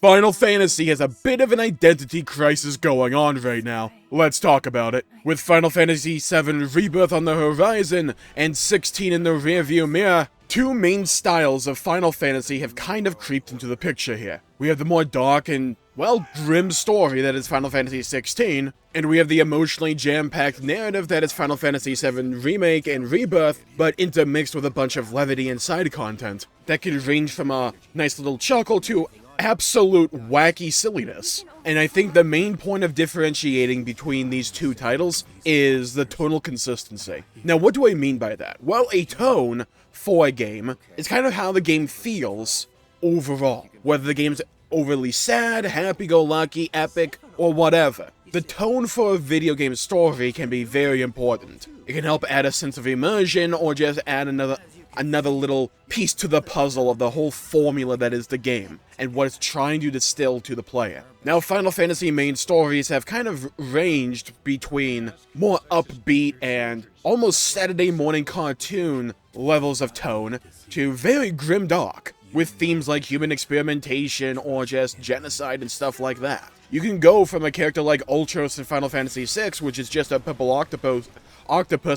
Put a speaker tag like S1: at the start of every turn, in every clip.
S1: Final Fantasy has a bit of an identity crisis going on right now. Let's talk about it. With Final Fantasy VII Rebirth on the horizon and 16 in the rearview mirror, two main styles of Final Fantasy have kind of creeped into the picture here. We have the more dark and, well, grim story that is Final Fantasy XVI, and we have the emotionally jam-packed narrative that is Final Fantasy VII Remake and Rebirth, but intermixed with a bunch of levity and side content that can range from a nice little chuckle to absolute wacky silliness. And I think the main point of differentiating between these two titles is the tonal consistency. Now, what do I mean by that? Well, a tone for a game is kind of how the game feels overall. Whether the game's overly sad, happy-go-lucky, epic, or whatever. The tone for a video game story can be very important. It can help add a sense of immersion or just add another little piece to the puzzle of the whole formula that is the game, and what it's trying to distill to the player. Now, Final Fantasy main stories have kind of ranged between more upbeat and almost Saturday morning cartoon levels of tone to very grimdark, with themes like human experimentation or just genocide and stuff like that. You can go from a character like Ultros in Final Fantasy VI, which is just a purple octopus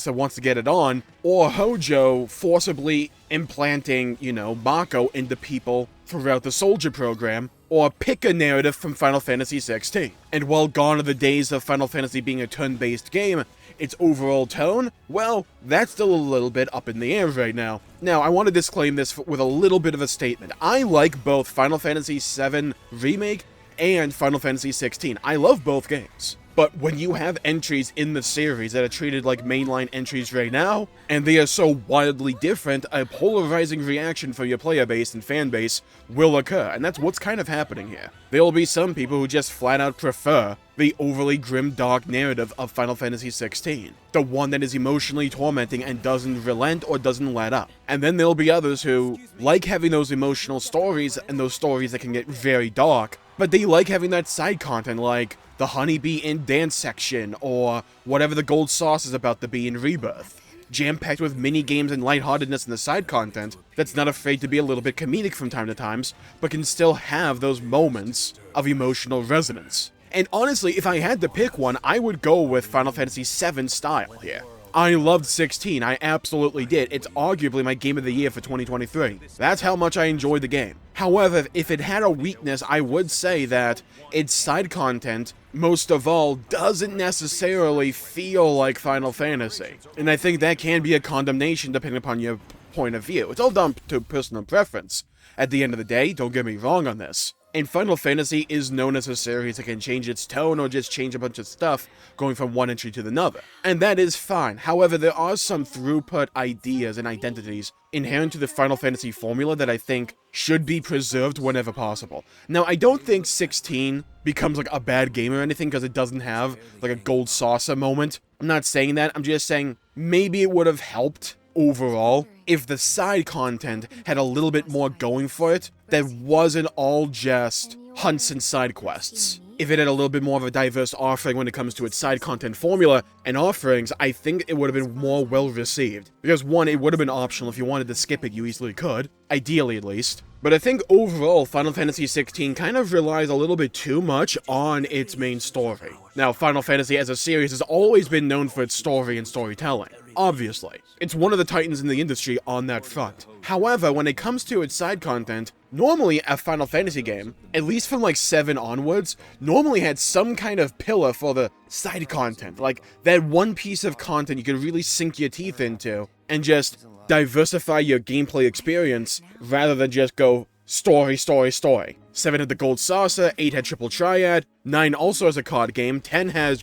S1: that wants to get it on, or Hojo forcibly implanting, Mako into people throughout the soldier program, or pick a narrative from Final Fantasy XVI. And while gone are the days of Final Fantasy being a turn-based game, its overall tone, well, that's still a little bit up in the air right now. Now, I want to disclaim this with a little bit of a statement. I like both Final Fantasy VII Remake and Final Fantasy XVI. I love both games. But when you have entries in the series that are treated like mainline entries right now, and they are so wildly different, a polarizing reaction for your player base and fan base will occur, and that's what's kind of happening here. There will be some people who just flat out prefer the overly grim dark narrative of Final Fantasy XVI, the one that is emotionally tormenting and doesn't relent or doesn't let up. And then there'll be others who like having those emotional stories and those stories that can get very dark, but they like having that side content like the honeybee and dance section, or whatever the gold sauce is about to be in Rebirth. Jam-packed with mini-games and lightheartedness in the side content that's not afraid to be a little bit comedic from time to time, but can still have those moments of emotional resonance. And honestly, if I had to pick one, I would go with Final Fantasy VII style here. I loved 16, I absolutely did. It's arguably my game of the year for 2023. That's how much I enjoyed the game. However, if it had a weakness, I would say that its side content, most of all, doesn't necessarily feel like Final Fantasy. And I think that can be a condemnation depending upon your point of view. It's all down to personal preference. At the end of the day, don't get me wrong on this. And Final Fantasy is known as a series that can change its tone or just change a bunch of stuff going from one entry to another. And that is fine. However, there are some throughput ideas and identities inherent to the Final Fantasy formula that I think should be preserved whenever possible. Now, I don't think 16 becomes like a bad game or anything because it doesn't have like a gold saucer moment. I'm not saying that. I'm just saying maybe it would have helped overall if the side content had a little bit more going for it that wasn't all just hunts and side quests. If it had a little bit more of a diverse offering when it comes to its side content formula and offerings, I think it would have been more well received. Because one, it would have been optional. If you wanted to skip it, you easily could. Ideally, at least. But I think overall, Final Fantasy XVI kind of relies a little bit too much on its main story. Now, Final Fantasy as a series has always been known for its story and storytelling. Obviously. It's one of the titans in the industry on that front. However, when it comes to its side content, normally a Final Fantasy game, at least from like 7 onwards, normally had some kind of pillar for the side content. Like that one piece of content you can really sink your teeth into and just diversify your gameplay experience rather than just go story, story, story. 7 had the Gold Saucer, 8 had Triple Triad, 9 also has a card game, 10 has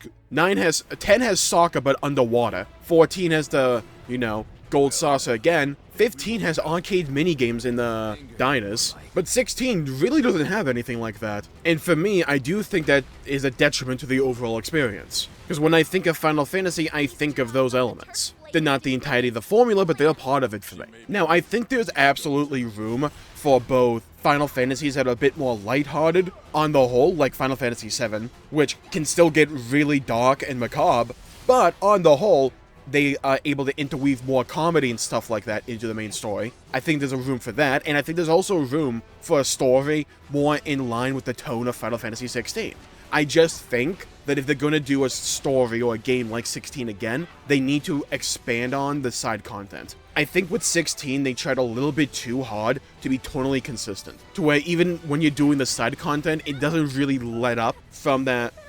S1: soccer but underwater, 14 has the, Gold Saucer again, 15 has arcade minigames in the diners, but 16 really doesn't have anything like that. And for me, I do think that is a detriment to the overall experience. Because when I think of Final Fantasy, I think of those elements. They're not the entirety of the formula, but they're part of it for me. Now, I think there's absolutely room for both Final Fantasies that are a bit more lighthearted on the whole, like Final Fantasy VII, which can still get really dark and macabre, but on the whole, they are able to interweave more comedy and stuff like that into the main story. I think there's a room for that, and I think there's also room for a story more in line with the tone of Final Fantasy 16. I just think that if they're going to do a story or a game like 16 again, they need to expand on the side content. I think with 16, they tried a little bit too hard to be tonally consistent, to where even when you're doing the side content, it doesn't really let up from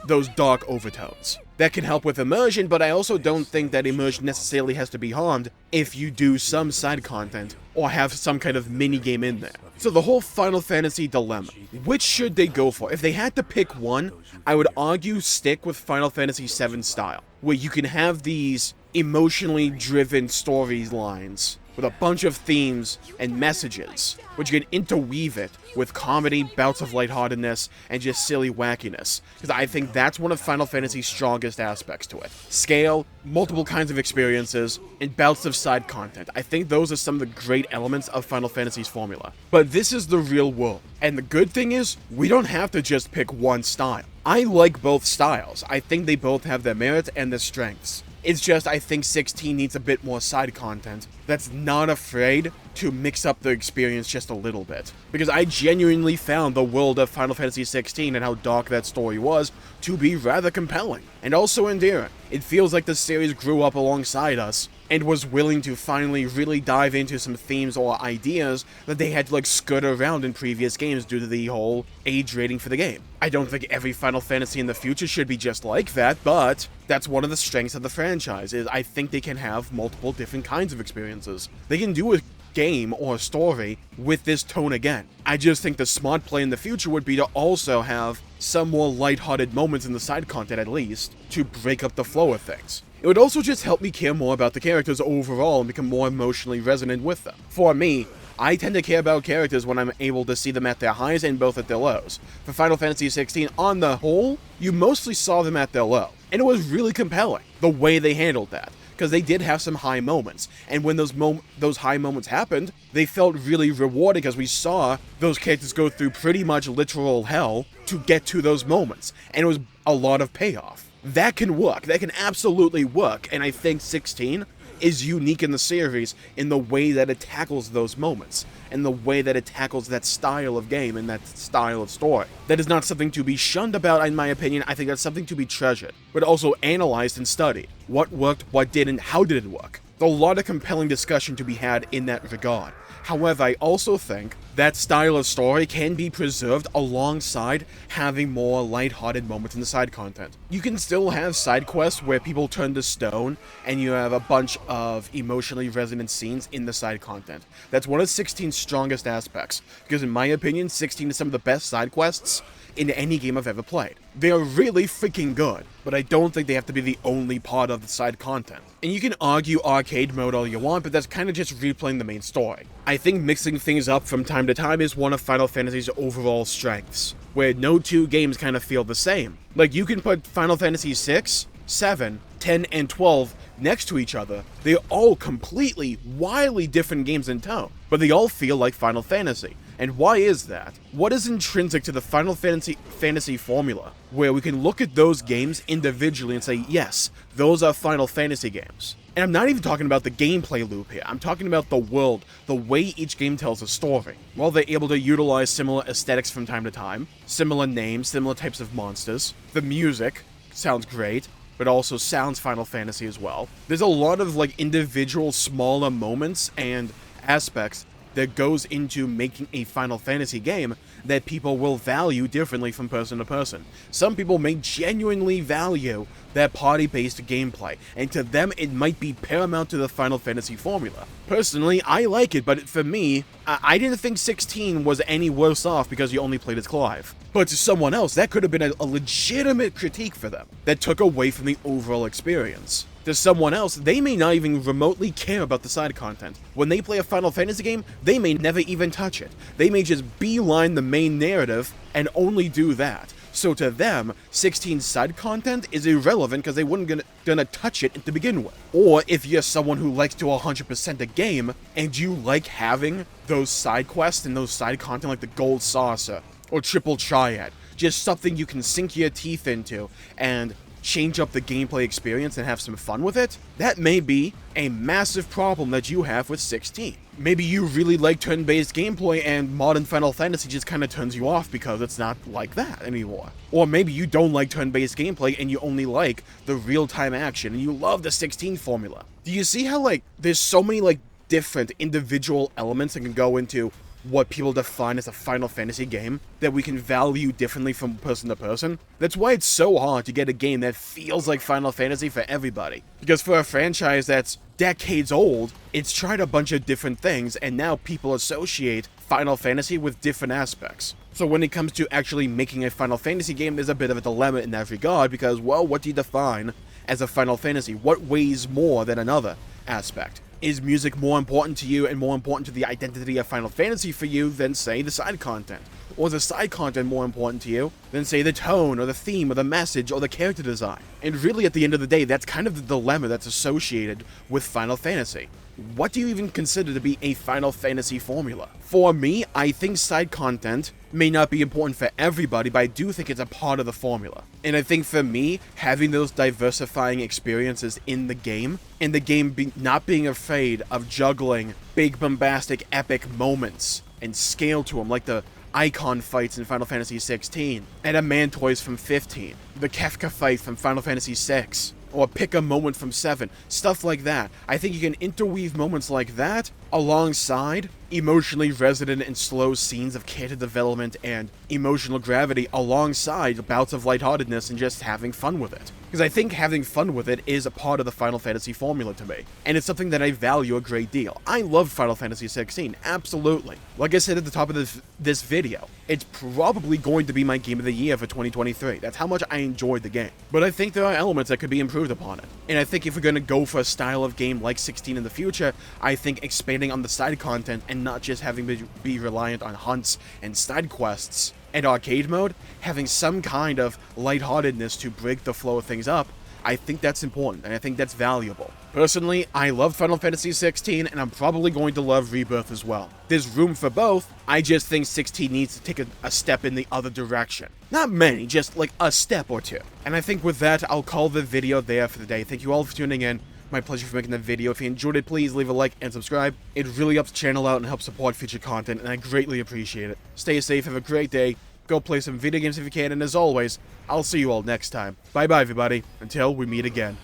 S1: those dark overtones. That can help with immersion, but I also don't think that immersion necessarily has to be harmed if you do some side content or have some kind of mini-game in there. So the whole Final Fantasy dilemma, which should they go for? If they had to pick one, I would argue stick with Final Fantasy VII style, where you can have these emotionally driven storylines with a bunch of themes and messages, but you can interweave it with comedy, bouts of lightheartedness, and just silly wackiness, because I think that's one of Final Fantasy's strongest aspects to it. Scale, multiple kinds of experiences, and bouts of side content. I think those are some of the great elements of Final Fantasy's formula. But this is the real world, and the good thing is, we don't have to just pick one style. I like both styles. I think they both have their merits and their strengths. It's just I think 16 needs a bit more side content that's not afraid to mix up the experience just a little bit. Because I genuinely found the world of Final Fantasy 16 and how dark that story was to be rather compelling and also endearing. It feels like the series grew up alongside us and was willing to finally really dive into some themes or ideas that they had to skirt around in previous games due to the whole age rating for the game. I don't think every Final Fantasy in the future should be just like that, but that's one of the strengths of the franchise, is I think they can have multiple different kinds of experiences. They can do a game or a story with this tone again. I just think the smart play in the future would be to also have some more lighthearted moments in the side content at least, to break up the flow of things. It would also just help me care more about the characters overall and become more emotionally resonant with them. For me, I tend to care about characters when I'm able to see them at their highs and both at their lows. For Final Fantasy 16, on the whole, you mostly saw them at their low. And it was really compelling, the way they handled that, because they did have some high moments. And when those high moments happened, they felt really rewarding because we saw those characters go through pretty much literal hell to get to those moments. And it was a lot of payoff. That can work. That can absolutely work. And I think 16 is unique in the series in the way that it tackles those moments, and the way that it tackles that style of game and that style of story. That is not something to be shunned about, in my opinion. I think that's something to be treasured, but also analyzed and studied. What worked, what didn't, how did it work? There's a lot of compelling discussion to be had in that regard. However, I also think that style of story can be preserved alongside having more lighthearted moments in the side content. You can still have side quests where people turn to stone and you have a bunch of emotionally resonant scenes in the side content. That's one of 16's strongest aspects, because in my opinion, 16 is some of the best side quests in any game I've ever played. They're really freaking good, but I don't think they have to be the only part of the side content. And you can argue arcade mode all you want, but that's kind of just replaying the main story. I think mixing things up from time to time is one of Final Fantasy's overall strengths, where no two games kind of feel the same. Like, you can put Final Fantasy 6, 7, 10, and 12 next to each other. They're all completely, wildly different games in tone, but they all feel like Final Fantasy. And why is that? What is intrinsic to the Final Fantasy formula, where we can look at those games individually and say, yes, those are Final Fantasy games? And I'm not even talking about the gameplay loop here. I'm talking about the world, the way each game tells a story. While they're able to utilize similar aesthetics from time to time, similar names, similar types of monsters, the music sounds great, but also sounds Final Fantasy as well. There's a lot of individual smaller moments and aspects that goes into making a Final Fantasy game that people will value differently from person to person. Some people may genuinely value that party-based gameplay, and to them it might be paramount to the Final Fantasy formula. Personally, I like it, but for me, I didn't think 16 was any worse off because you only played as Clive. But to someone else, that could have been a legitimate critique for them that took away from the overall experience. To someone else, they may not even remotely care about the side content. When they play a Final Fantasy game, they may never even touch it. They may just beeline the main narrative and only do that. So to them, 16's side content is irrelevant because they weren't gonna touch it to begin with. Or if you're someone who likes to 100% a game, and you like having those side quests and those side content like the Gold Saucer or Triple Triad, just something you can sink your teeth into and change up the gameplay experience and have some fun with it, that may be a massive problem that you have with 16. Maybe you really like turn-based gameplay and modern Final Fantasy just kind of turns you off because it's not like that anymore. Or maybe you don't like turn-based gameplay and you only like the real-time action and you love the 16 formula. Do you see how, like, there's so many, like, different individual elements that can go into what people define as a Final Fantasy game that we can value differently from person to person? That's why it's so hard to get a game that feels like Final Fantasy for everybody. Because for a franchise that's decades old, it's tried a bunch of different things, and now people associate Final Fantasy with different aspects. So when it comes to actually making a Final Fantasy game, there's a bit of a dilemma in that regard, because, well, what do you define as a Final Fantasy? What weighs more than another aspect? Is music more important to you and more important to the identity of Final Fantasy for you than, say, the side content? Or is the side content more important to you than, say, the tone or the theme or the message or the character design? And really, at the end of the day, that's kind of the dilemma that's associated with Final Fantasy. What do you even consider to be a Final Fantasy formula? For me, I think side content may not be important for everybody, but I do think it's a part of the formula. And I think for me, having those diversifying experiences in the game, and the game not being afraid of juggling big, bombastic, epic moments and scale to them, like the icon fights in Final Fantasy 16, Adamantoise from 15, the Kefka fight from Final Fantasy 6, or pick a moment from 7, stuff like that. I think you can interweave moments like that alongside emotionally resonant and slow scenes of character development and emotional gravity alongside bouts of lightheartedness and just having fun with it. Because I think having fun with it is a part of the Final Fantasy formula to me, and it's something that I value a great deal. I love Final Fantasy 16, absolutely. Like I said at the top of this video, it's probably going to be my game of the year for 2023. That's how much I enjoyed the game. But I think there are elements that could be improved upon it. And I think if we're going to go for a style of game like 16 in the future, I think expanding on the side content and not just having to be reliant on hunts and side quests and arcade mode, having some kind of lightheartedness to break the flow of things up, I think that's important, and I think that's valuable. Personally, I love Final Fantasy 16, and I'm probably going to love Rebirth as well. There's room for both, I just think 16 needs to take a step in the other direction. Not many, just like a step or two. And I think with that, I'll call the video there for the day. Thank you all for tuning in. My pleasure for making the video. If you enjoyed it, please leave a like and subscribe. It really helps the channel out and helps support future content, and I greatly appreciate it. Stay safe, have a great day, go play some video games if you can, and as always, I'll see you all next time. Bye bye everybody, until we meet again.